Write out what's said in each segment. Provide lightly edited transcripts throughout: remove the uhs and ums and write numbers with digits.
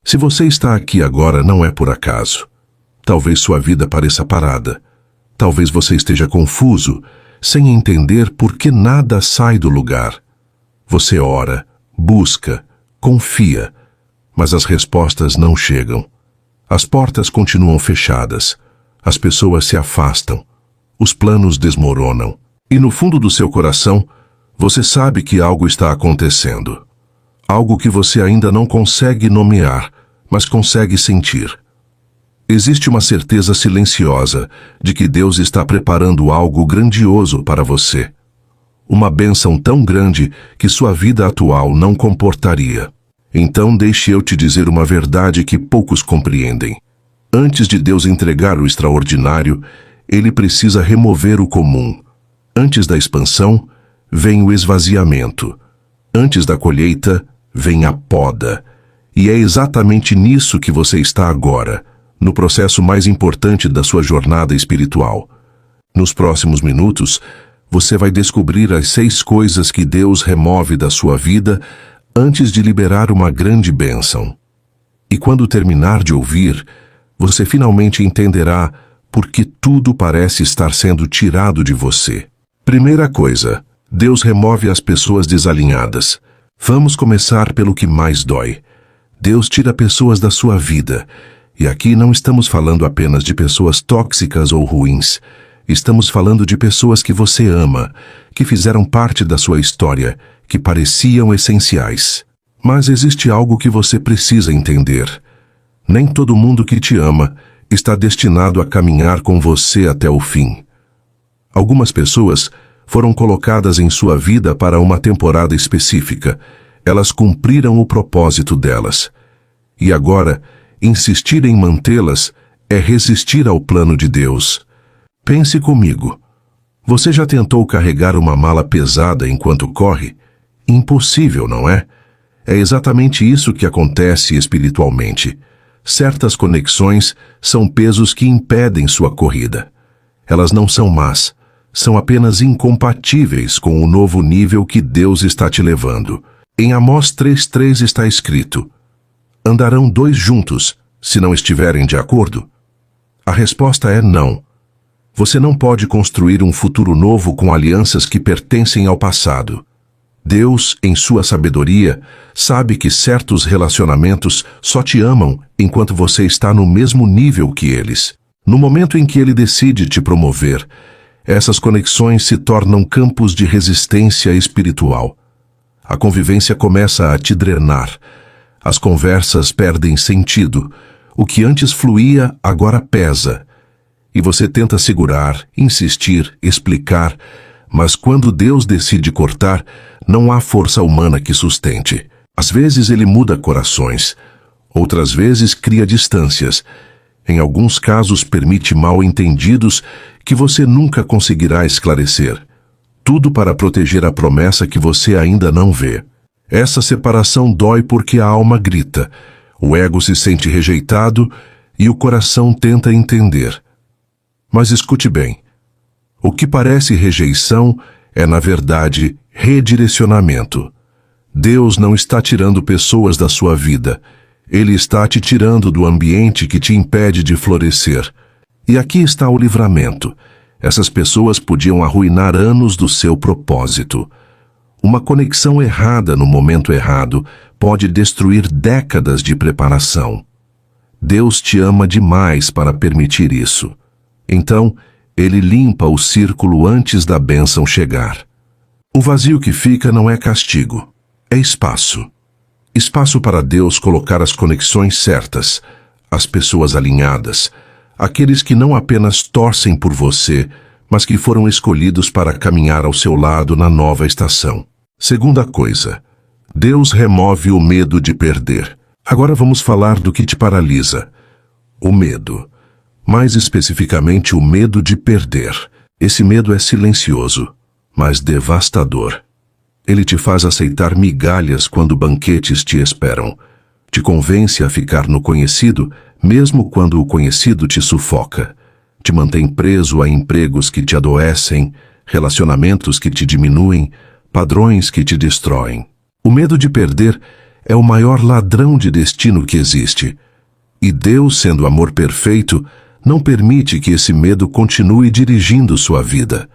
Se você está aqui agora, não é por acaso. Talvez sua vida pareça parada. Talvez você esteja confuso, sem entender por que nada sai do lugar. Você ora, busca, confia, mas as respostas não chegam. As portas continuam fechadas, as pessoas se afastam, os planos desmoronam. E no fundo do seu coração, você sabe que algo está acontecendo. Algo que você ainda não consegue nomear, mas consegue sentir. Existe uma certeza silenciosa de que Deus está preparando algo grandioso para você. Uma bênção tão grande que sua vida atual não comportaria. Então deixe eu te dizer uma verdade que poucos compreendem. Antes de Deus entregar o extraordinário, Ele precisa remover o comum. Antes da expansão, vem o esvaziamento. Antes da colheita, vem a poda. E é exatamente nisso que você está agora, no processo mais importante da sua jornada espiritual. Nos próximos minutos, você vai descobrir as 6 coisas que Deus remove da sua vida antes de liberar uma grande bênção. E quando terminar de ouvir, você finalmente entenderá por que tudo parece estar sendo tirado de você. Primeira coisa, Deus remove as pessoas desalinhadas. Vamos começar pelo que mais dói. Deus tira pessoas da sua vida. E aqui não estamos falando apenas de pessoas tóxicas ou ruins. Estamos falando de pessoas que você ama, que fizeram parte da sua história, que pareciam essenciais. Mas existe algo que você precisa entender. Nem todo mundo que te ama está destinado a caminhar com você até o fim. Algumas pessoas foram colocadas em sua vida para uma temporada específica. Elas cumpriram o propósito delas. E agora, insistir em mantê-las é resistir ao plano de Deus. Pense comigo. Você já tentou carregar uma mala pesada enquanto corre? Impossível, não é? É exatamente isso que acontece espiritualmente. Certas conexões são pesos que impedem sua corrida. Elas não são más, são apenas incompatíveis com o novo nível que Deus está te levando. Em Amós 3:3 está escrito: andarão 2 juntos, se não estiverem de acordo? A resposta é não. Você não pode construir um futuro novo com alianças que pertencem ao passado. Deus, em sua sabedoria, sabe que certos relacionamentos só te amam enquanto você está no mesmo nível que eles. No momento em que Ele decide te promover, essas conexões se tornam campos de resistência espiritual. A convivência começa a te drenar. As conversas perdem sentido. O que antes fluía, agora pesa. E você tenta segurar, insistir, explicar, mas quando Deus decide cortar, não há força humana que sustente. Às vezes Ele muda corações, outras vezes cria distâncias. Em alguns casos permite mal-entendidos que você nunca conseguirá esclarecer. Tudo para proteger a promessa que você ainda não vê. Essa separação dói porque a alma grita, o ego se sente rejeitado e o coração tenta entender. Mas escute bem, o que parece rejeição é, na verdade, redirecionamento. Deus não está tirando pessoas da sua vida. Ele está te tirando do ambiente que te impede de florescer. E aqui está o livramento. Essas pessoas podiam arruinar anos do seu propósito. Uma conexão errada no momento errado pode destruir décadas de preparação. Deus te ama demais para permitir isso. Então, Ele limpa o círculo antes da bênção chegar. O vazio que fica não é castigo, é espaço. Espaço para Deus colocar as conexões certas, as pessoas alinhadas, aqueles que não apenas torcem por você, mas que foram escolhidos para caminhar ao seu lado na nova estação. Segunda coisa, Deus remove o medo de perder. Agora vamos falar do que te paralisa. O medo. Mais especificamente, o medo de perder. Esse medo é silencioso, mas devastador. Ele te faz aceitar migalhas quando banquetes te esperam. Te convence a ficar no conhecido, mesmo quando o conhecido te sufoca. Te mantém preso a empregos que te adoecem, relacionamentos que te diminuem, padrões que te destroem. O medo de perder é o maior ladrão de destino que existe. E Deus, sendo amor perfeito, não permite que esse medo continue dirigindo sua vida.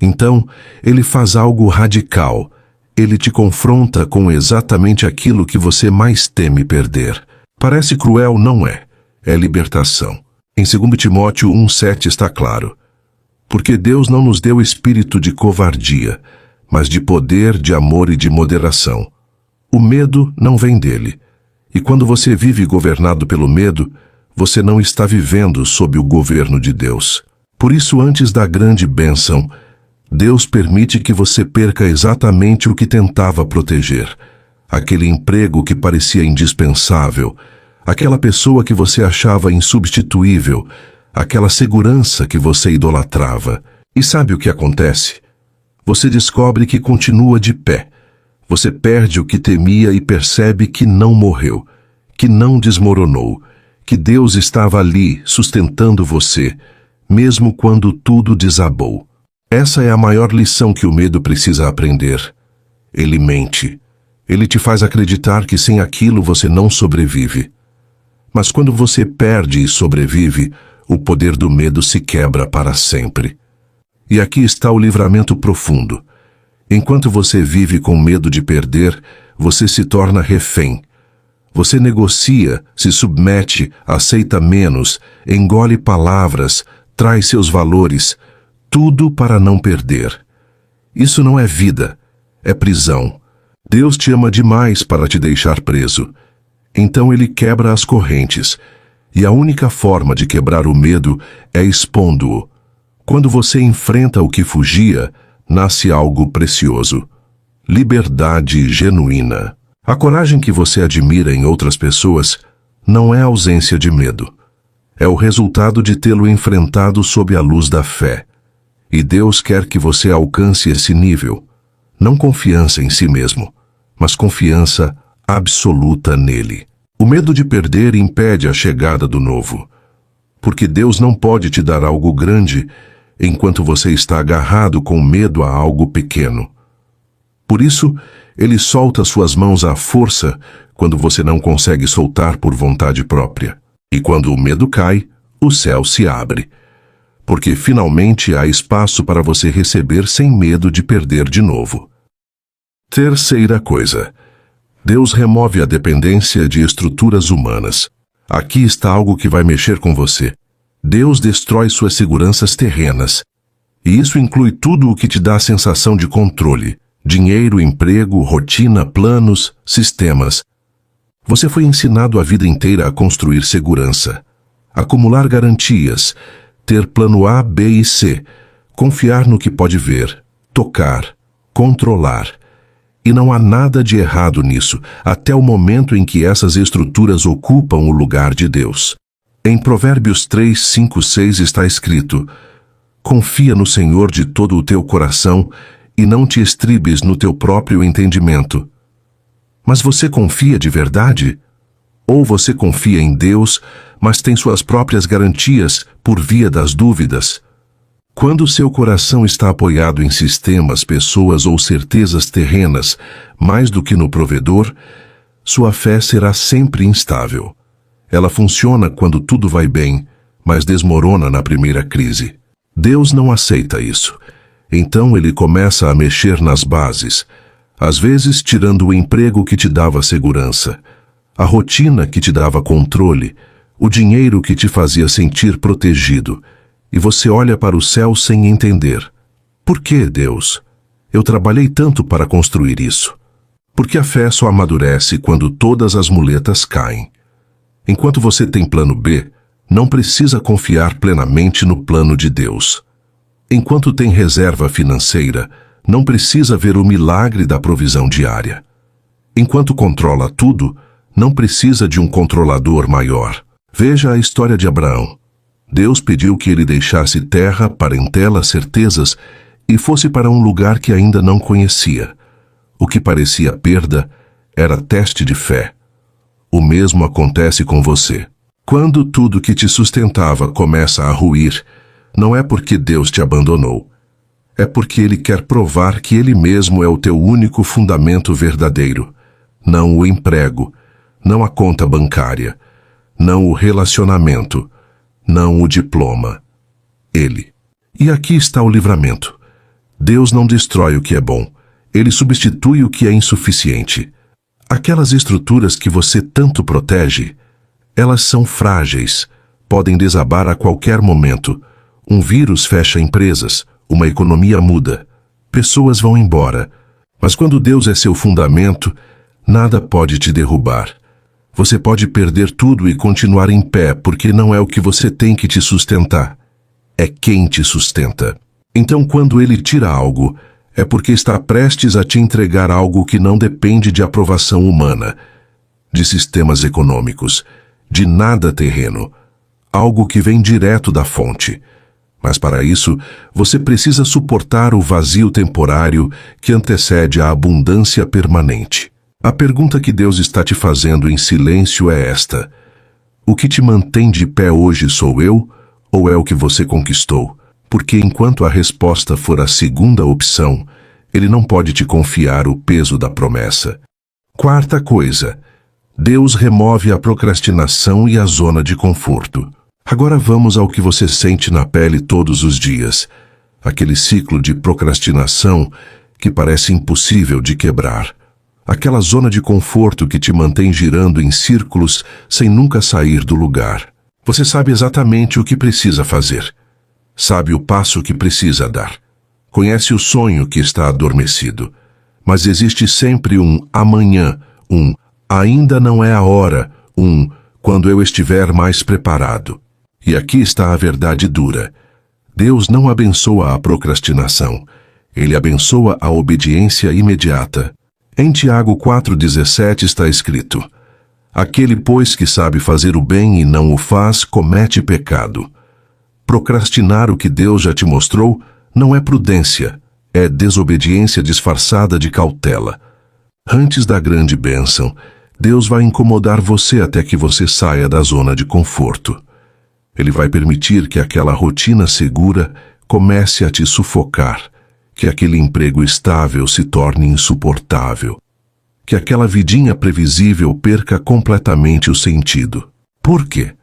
Então, ele faz algo radical. Ele te confronta com exatamente aquilo que você mais teme perder. Parece cruel, não é? É libertação. Em 2 Timóteo 1,7 está claro. Porque Deus não nos deu espírito de covardia, mas de poder, de amor e de moderação. O medo não vem dele. E quando você vive governado pelo medo, você não está vivendo sob o governo de Deus. Por isso, antes da grande bênção, Deus permite que você perca exatamente o que tentava proteger. Aquele emprego que parecia indispensável, aquela pessoa que você achava insubstituível, aquela segurança que você idolatrava. E sabe o que acontece? Você descobre que continua de pé. Você perde o que temia e percebe que não morreu, que não desmoronou, que Deus estava ali sustentando você, mesmo quando tudo desabou. Essa é a maior lição que o medo precisa aprender. Ele mente. Ele te faz acreditar que sem aquilo você não sobrevive. Mas quando você perde e sobrevive, o poder do medo se quebra para sempre. E aqui está o livramento profundo. Enquanto você vive com medo de perder, você se torna refém. Você negocia, se submete, aceita menos, engole palavras, traz seus valores, tudo para não perder. Isso não é vida, é prisão. Deus te ama demais para te deixar preso. Então ele quebra as correntes. E a única forma de quebrar o medo é expondo-o. Quando você enfrenta o que fugia, nasce algo precioso. Liberdade genuína. A coragem que você admira em outras pessoas não é ausência de medo. É o resultado de tê-lo enfrentado sob a luz da fé. E Deus quer que você alcance esse nível. Não confiança em si mesmo, mas confiança absoluta nele. O medo de perder impede a chegada do novo. Porque Deus não pode te dar algo grande enquanto você está agarrado com medo a algo pequeno. Por isso, ele solta suas mãos à força quando você não consegue soltar por vontade própria. E quando o medo cai, o céu se abre. Porque finalmente há espaço para você receber sem medo de perder de novo. Terceira coisa. Deus remove a dependência de estruturas humanas. Aqui está algo que vai mexer com você. Deus destrói suas seguranças terrenas. E isso inclui tudo o que te dá a sensação de controle. Dinheiro, emprego, rotina, planos, sistemas. Você foi ensinado a vida inteira a construir segurança. Acumular garantias. Ter plano A, B e C. Confiar no que pode ver. Tocar. Controlar. E não há nada de errado nisso, até o momento em que essas estruturas ocupam o lugar de Deus. Em Provérbios 3, 5, 6 está escrito: confia no Senhor de todo o teu coração e não te estribes no teu próprio entendimento. Mas você confia de verdade? Ou você confia em Deus, mas tem suas próprias garantias por via das dúvidas? Quando seu coração está apoiado em sistemas, pessoas ou certezas terrenas, mais do que no provedor, sua fé será sempre instável. Ela funciona quando tudo vai bem, mas desmorona na primeira crise. Deus não aceita isso. Então ele começa a mexer nas bases, às vezes tirando o emprego que te dava segurança, a rotina que te dava controle, o dinheiro que te fazia sentir protegido. E você olha para o céu sem entender. Por que, Deus? Eu trabalhei tanto para construir isso. Porque a fé só amadurece quando todas as muletas caem. Enquanto você tem plano B, não precisa confiar plenamente no plano de Deus. Enquanto tem reserva financeira, não precisa ver o milagre da provisão diária. Enquanto controla tudo, não precisa de um controlador maior. Veja a história de Abraão. Deus pediu que ele deixasse terra, parentela, certezas e fosse para um lugar que ainda não conhecia. O que parecia perda era teste de fé. O mesmo acontece com você. Quando tudo que te sustentava começa a ruir, não é porque Deus te abandonou. É porque Ele quer provar que Ele mesmo é o teu único fundamento verdadeiro. não o emprego, não a conta bancária, não o relacionamento, não o diploma. Ele. E aqui está o livramento. Deus não destrói o que é bom, Ele substitui o que é insuficiente. Aquelas estruturas que você tanto protege, elas são frágeis, podem desabar a qualquer momento. Um vírus fecha empresas, uma economia muda, pessoas vão embora. Mas quando Deus é seu fundamento, nada pode te derrubar. Você pode perder tudo e continuar em pé, porque não é o que você tem que te sustentar, é quem te sustenta. Então, quando Ele tira algo, é porque está prestes a te entregar algo que não depende de aprovação humana, de sistemas econômicos, de nada terreno, algo que vem direto da fonte. Mas para isso, você precisa suportar o vazio temporário que antecede a abundância permanente. A pergunta que Deus está te fazendo em silêncio é esta: o que te mantém de pé hoje sou eu, ou é o que você conquistou? Porque enquanto a resposta for a segunda opção, Ele não pode te confiar o peso da promessa. Quarta coisa, Deus remove a procrastinação e a zona de conforto. Agora vamos ao que você sente na pele todos os dias, aquele ciclo de procrastinação que parece impossível de quebrar. Aquela zona de conforto que te mantém girando em círculos sem nunca sair do lugar. Você sabe exatamente o que precisa fazer. Sabe o passo que precisa dar. Conhece o sonho que está adormecido. Mas existe sempre um amanhã, um ainda não é a hora, um quando eu estiver mais preparado. E aqui está a verdade dura. Deus não abençoa a procrastinação. Ele abençoa a obediência imediata. Em Tiago 4,17 está escrito: aquele, pois, que sabe fazer o bem e não o faz, comete pecado. Procrastinar o que Deus já te mostrou não é prudência, é desobediência disfarçada de cautela. Antes da grande bênção, Deus vai incomodar você até que você saia da zona de conforto. Ele vai permitir que aquela rotina segura comece a te sufocar, que aquele emprego estável se torne insuportável, que aquela vidinha previsível perca completamente o sentido. Por quê?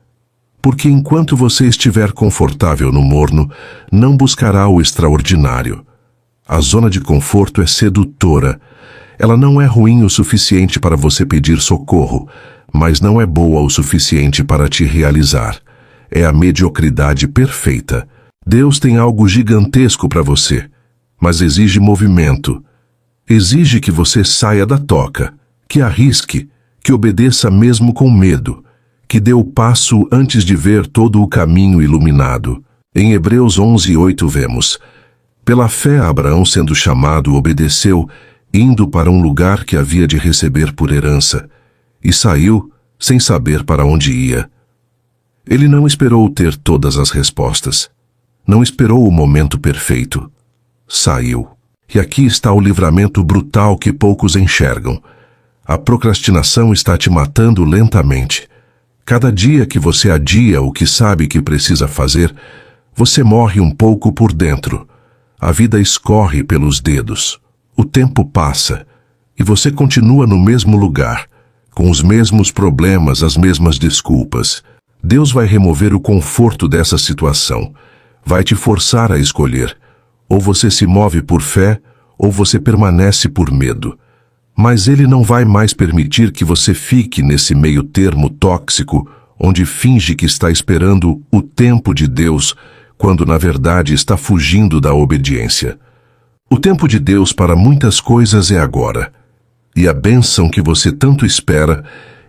Porque enquanto você estiver confortável no morno, não buscará o extraordinário. A zona de conforto é sedutora. Ela não é ruim o suficiente para você pedir socorro, mas não é boa o suficiente para te realizar. É a mediocridade perfeita. Deus tem algo gigantesco para você, mas exige movimento. Exige que você saia da toca, que arrisque, que obedeça mesmo com medo, que dê o passo antes de ver todo o caminho iluminado. Em Hebreus 11:8 vemos: pela fé Abraão, sendo chamado, obedeceu, indo para um lugar que havia de receber por herança, e saiu sem saber para onde ia. Ele não esperou ter todas as respostas. Não esperou o momento perfeito. Saiu. E aqui está o livramento brutal que poucos enxergam. A procrastinação está te matando lentamente. Cada dia que você adia o que sabe que precisa fazer, você morre um pouco por dentro. A vida escorre pelos dedos. O tempo passa e você continua no mesmo lugar, com os mesmos problemas, as mesmas desculpas. Deus vai remover o conforto dessa situação. Vai te forçar a escolher. Ou você se move por fé, ou você permanece por medo. Mas Ele não vai mais permitir que você fique nesse meio termo tóxico, onde finge que está esperando o tempo de Deus, quando na verdade está fugindo da obediência. O tempo de Deus para muitas coisas é agora. E a bênção que você tanto espera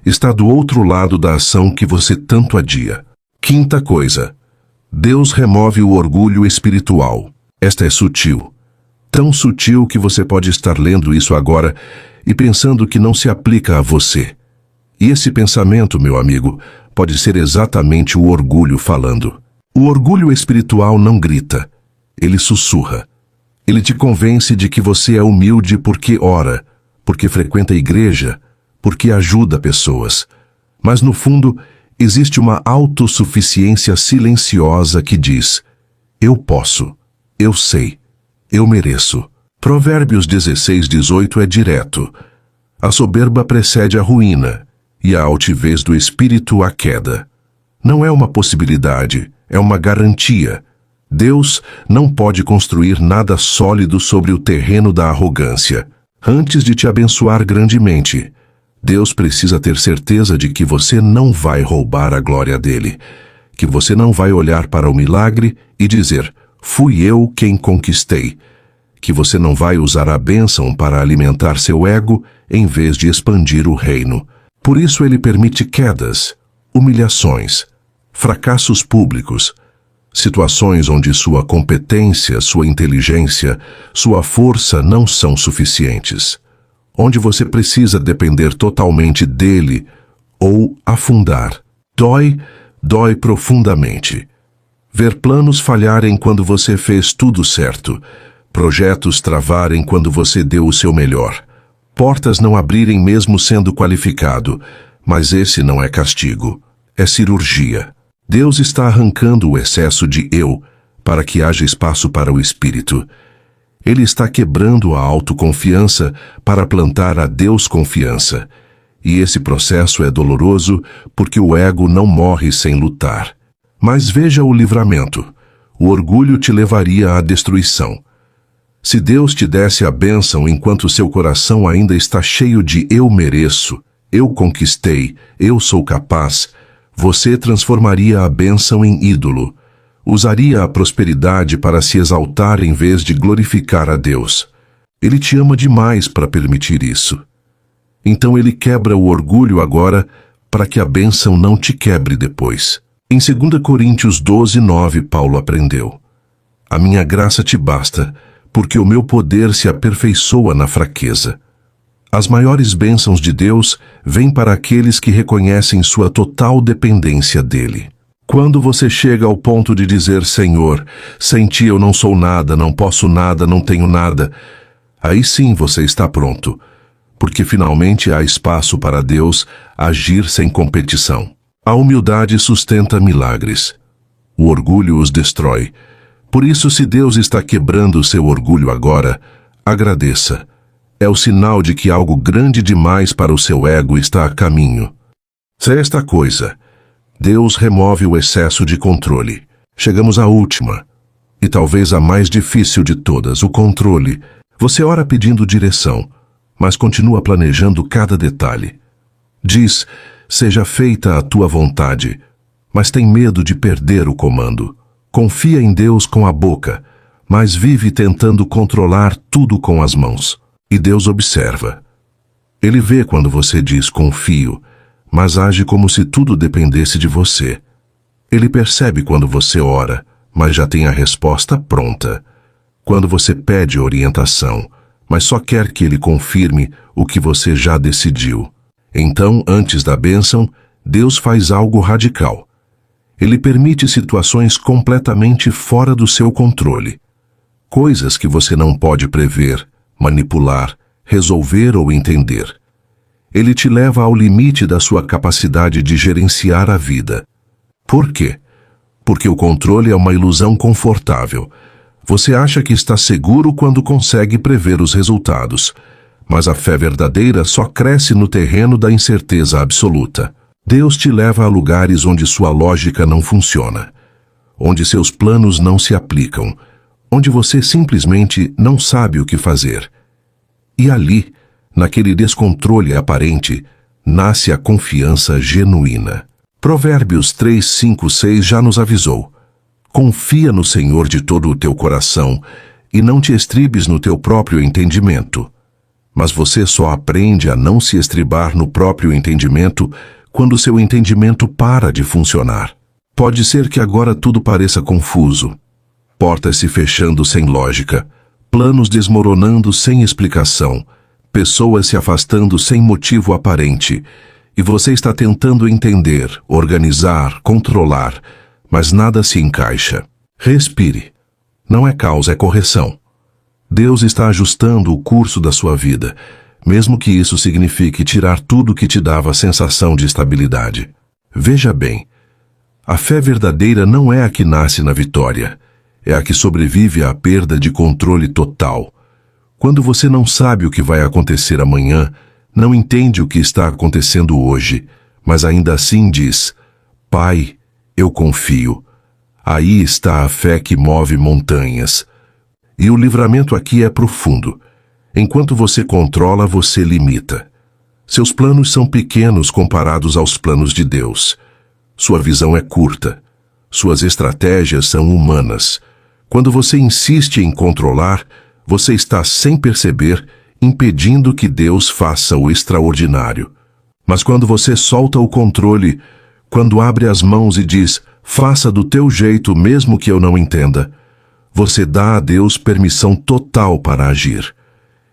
está do outro lado da ação que você tanto adia. Quinta coisa. Deus remove o orgulho espiritual. Esta é sutil. Tão sutil que você pode estar lendo isso agora e pensando que não se aplica a você. E esse pensamento, meu amigo, pode ser exatamente o orgulho falando. O orgulho espiritual não grita. Ele sussurra. Ele te convence de que você é humilde porque ora, porque frequenta a igreja, porque ajuda pessoas. Mas no fundo, existe uma autossuficiência silenciosa que diz: eu posso, eu sei, eu mereço. Provérbios 16:18 é direto. A soberba precede a ruína, e a altivez do espírito a queda. Não é uma possibilidade, é uma garantia. Deus não pode construir nada sólido sobre o terreno da arrogância. Antes de te abençoar grandemente, Deus precisa ter certeza de que você não vai roubar a glória dele, que você não vai olhar para o milagre e dizer, fui eu quem conquistei, que você não vai usar a bênção para alimentar seu ego em vez de expandir o reino. Por isso ele permite quedas, humilhações, fracassos públicos, situações onde sua competência, sua inteligência, sua força não são suficientes, onde você precisa depender totalmente dele ou afundar. Dói profundamente. Ver planos falharem quando você fez tudo certo, projetos travarem quando você deu o seu melhor, portas não abrirem mesmo sendo qualificado, mas esse não é castigo, é cirurgia. Deus está arrancando o excesso de eu para que haja espaço para o espírito. Ele está quebrando a autoconfiança para plantar a Deus confiança. E esse processo é doloroso porque o ego não morre sem lutar. Mas veja o livramento. O orgulho te levaria à destruição. Se Deus te desse a bênção enquanto seu coração ainda está cheio de eu mereço, eu conquistei, eu sou capaz, você transformaria a bênção em ídolo. Usaria a prosperidade para se exaltar em vez de glorificar a Deus. Ele te ama demais para permitir isso. Então ele quebra o orgulho agora para que a bênção não te quebre depois. Em 2 Coríntios 12:9, Paulo aprendeu: a minha graça te basta, porque o meu poder se aperfeiçoa na fraqueza. As maiores bênçãos de Deus vêm para aqueles que reconhecem sua total dependência dele. Quando você chega ao ponto de dizer, Senhor, sem ti eu não sou nada, não posso nada, não tenho nada, aí sim você está pronto, porque finalmente há espaço para Deus agir sem competição. A humildade sustenta milagres. O orgulho os destrói. Por isso, se Deus está quebrando o seu orgulho agora, agradeça. É o sinal de que algo grande demais para o seu ego está a caminho. Sexta coisa, Deus remove o excesso de controle. Chegamos à última, e talvez a mais difícil de todas, o controle. Você ora pedindo direção, mas continua planejando cada detalhe. Diz, seja feita a tua vontade, mas tem medo de perder o comando. Confia em Deus com a boca, mas vive tentando controlar tudo com as mãos. E Deus observa. Ele vê quando você diz confio, mas age como se tudo dependesse de você. Ele percebe quando você ora, mas já tem a resposta pronta. Quando você pede orientação, mas só quer que ele confirme o que você já decidiu. Então, antes da bênção, Deus faz algo radical. Ele permite situações completamente fora do seu controle. Coisas que você não pode prever, manipular, resolver ou entender. Ele te leva ao limite da sua capacidade de gerenciar a vida. Por quê? Porque o controle é uma ilusão confortável. Você acha que está seguro quando consegue prever os resultados, mas a fé verdadeira só cresce no terreno da incerteza absoluta. Deus te leva a lugares onde sua lógica não funciona, onde seus planos não se aplicam, onde você simplesmente não sabe o que fazer. E ali, naquele descontrole aparente, nasce a confiança genuína. Provérbios 3, 5, 6 já nos avisou. Confia no Senhor de todo o teu coração e não te estribes no teu próprio entendimento. Mas você só aprende a não se estribar no próprio entendimento quando seu entendimento para de funcionar. Pode ser que agora tudo pareça confuso. Portas se fechando sem lógica, planos desmoronando sem explicação, pessoas se afastando sem motivo aparente, e você está tentando entender, organizar, controlar, mas nada se encaixa. Respire. Não é causa, é correção. Deus está ajustando o curso da sua vida, mesmo que isso signifique tirar tudo que te dava a sensação de estabilidade. Veja bem, a fé verdadeira não é a que nasce na vitória, é a que sobrevive à perda de controle total. Quando você não sabe o que vai acontecer amanhã, Não entende o que está acontecendo hoje, mas ainda assim diz: Pai, eu confio. Aí está a fé que move montanhas. E o livramento aqui é profundo. Enquanto você controla, você limita. Seus planos são pequenos comparados aos planos de Deus. Sua visão é curta. Suas estratégias são humanas. Quando você insiste em controlar, você está, sem perceber, impedindo que Deus faça o extraordinário. Mas quando você solta o controle, quando abre as mãos e diz: faça do teu jeito mesmo que eu não entenda, você dá a Deus permissão total para agir.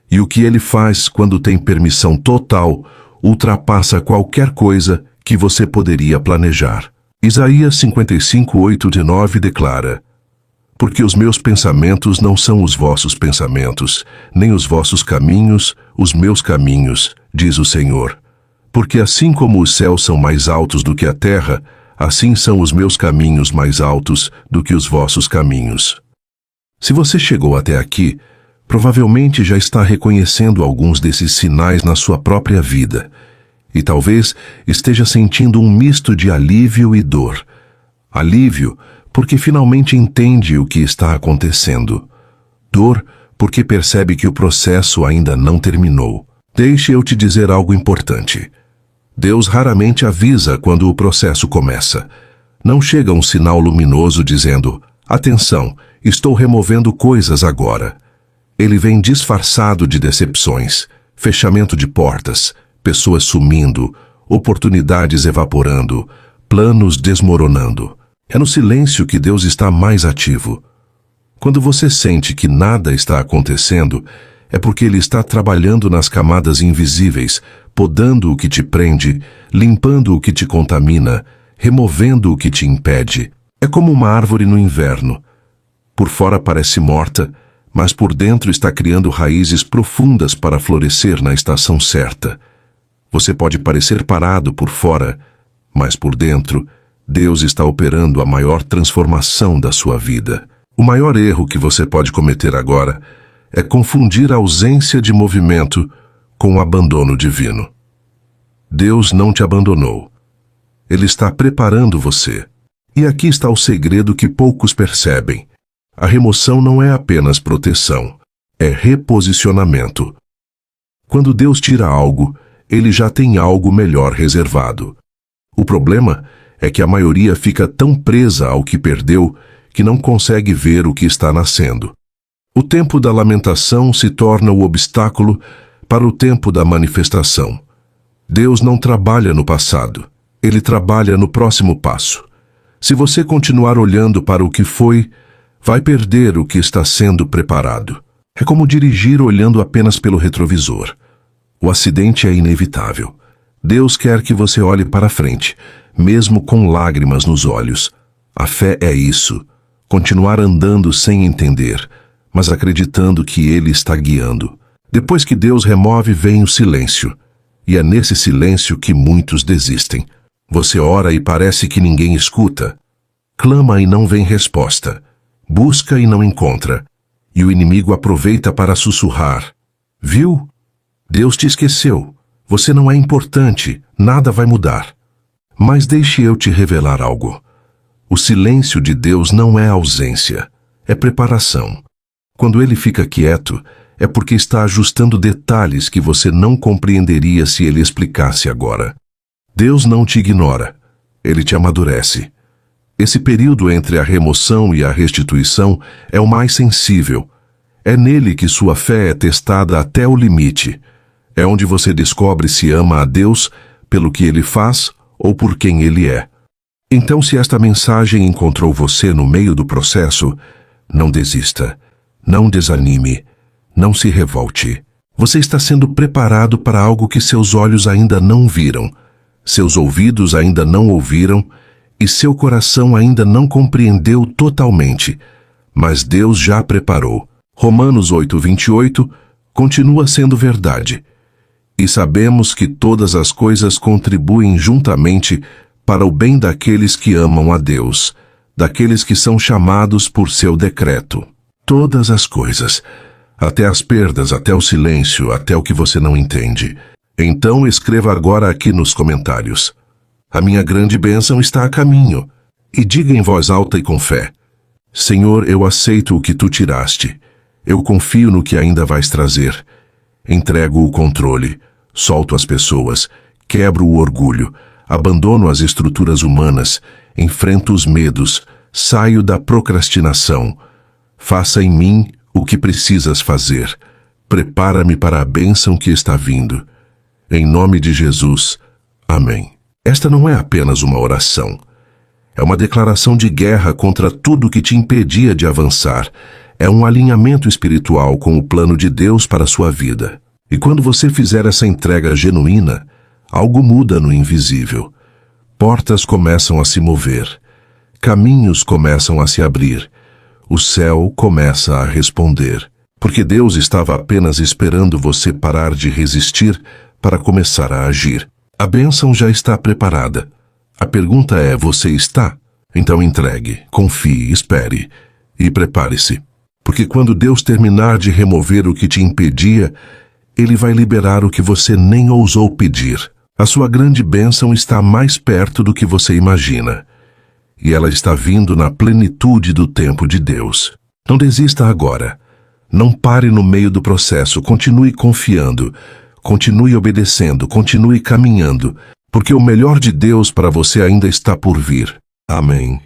E o que ele faz quando tem permissão total ultrapassa qualquer coisa que você poderia planejar. Isaías 55, 8-9 declara: Porque os meus pensamentos não são os vossos pensamentos, nem os vossos caminhos, os meus caminhos, diz o Senhor. Porque assim como os céus são mais altos do que a terra, assim são os meus caminhos mais altos do que os vossos caminhos. Se você chegou até aqui, provavelmente já está reconhecendo alguns desses sinais na sua própria vida. E talvez esteja sentindo um misto de alívio e dor. Alívio, porque finalmente entende o que está acontecendo. Dor, porque percebe que o processo ainda não terminou. Deixe eu te dizer algo importante. Deus raramente avisa quando o processo começa. Não chega um sinal luminoso dizendo: atenção, estou removendo coisas agora. Ele vem disfarçado de decepções, fechamento de portas, pessoas sumindo, oportunidades evaporando, planos desmoronando. É no silêncio que Deus está mais ativo. Quando você sente que nada está acontecendo, é porque Ele está trabalhando nas camadas invisíveis, podando o que te prende, limpando o que te contamina, removendo o que te impede. É como uma árvore no inverno. Por fora parece morta, mas por dentro está criando raízes profundas para florescer na estação certa. Você pode parecer parado por fora, mas por dentro, Deus está operando a maior transformação da sua vida. O maior erro que você pode cometer agora é confundir a ausência de movimento com o abandono divino. Deus não te abandonou. Ele está preparando você. E aqui está o segredo que poucos percebem. A remoção não é apenas proteção, é reposicionamento. Quando Deus tira algo, Ele já tem algo melhor reservado. O problema é que a maioria fica tão presa ao que perdeu que não consegue ver o que está nascendo. O tempo da lamentação se torna o obstáculo para o tempo da manifestação. Deus não trabalha no passado, Ele trabalha no próximo passo. Se você continuar olhando para o que foi, vai perder o que está sendo preparado. É como dirigir olhando apenas pelo retrovisor. O acidente é inevitável. Deus quer que você olhe para frente, mesmo com lágrimas nos olhos. A fé é isso. Continuar andando sem entender, mas acreditando que Ele está guiando. Depois que Deus remove, vem o silêncio. E é nesse silêncio que muitos desistem. Você ora e parece que ninguém escuta. Clama e não vem resposta. Busca e não encontra. E o inimigo aproveita para sussurrar: viu? Deus te esqueceu. Você não é importante. Nada vai mudar. Mas deixe eu te revelar algo. O silêncio de Deus não é ausência. É preparação. Quando Ele fica quieto, é porque está ajustando detalhes que você não compreenderia se Ele explicasse agora. Deus não te ignora. Ele te amadurece. Esse período entre a remoção e a restituição é o mais sensível. É nele que sua fé é testada até o limite. É onde você descobre se ama a Deus pelo que Ele faz ou por quem Ele é. Então, se esta mensagem encontrou você no meio do processo, não desista, não desanime, não se revolte. Você está sendo preparado para algo que seus olhos ainda não viram, seus ouvidos ainda não ouviram e seu coração ainda não compreendeu totalmente. Mas Deus já preparou. Romanos 8:28 continua sendo verdade. E sabemos que todas as coisas contribuem juntamente para o bem daqueles que amam a Deus, daqueles que são chamados por seu decreto. Todas as coisas, até as perdas, até o silêncio, até o que você não entende. Então escreva agora aqui nos comentários: a minha grande bênção está a caminho. E diga em voz alta e com fé: Senhor, eu aceito o que tu tiraste. Eu confio no que ainda vais trazer. Entrego o controle, solto as pessoas, quebro o orgulho, abandono as estruturas humanas, enfrento os medos, saio da procrastinação. Faça em mim o que precisas fazer. Prepara-me para a bênção que está vindo. Em nome de Jesus. Amém. Esta não é apenas uma oração. É uma declaração de guerra contra tudo que te impedia de avançar. É um alinhamento espiritual com o plano de Deus para a sua vida. E quando você fizer essa entrega genuína, algo muda no invisível. Portas começam a se mover. Caminhos começam a se abrir. O céu começa a responder. Porque Deus estava apenas esperando você parar de resistir para começar a agir. A bênção já está preparada. A pergunta é: você está? Então entregue, confie, espere e prepare-se. Porque quando Deus terminar de remover o que te impedia, Ele vai liberar o que você nem ousou pedir. A sua grande bênção está mais perto do que você imagina. E ela está vindo na plenitude do tempo de Deus. Não desista agora. Não pare no meio do processo. Continue confiando. Continue obedecendo. Continue caminhando. Porque o melhor de Deus para você ainda está por vir. Amém.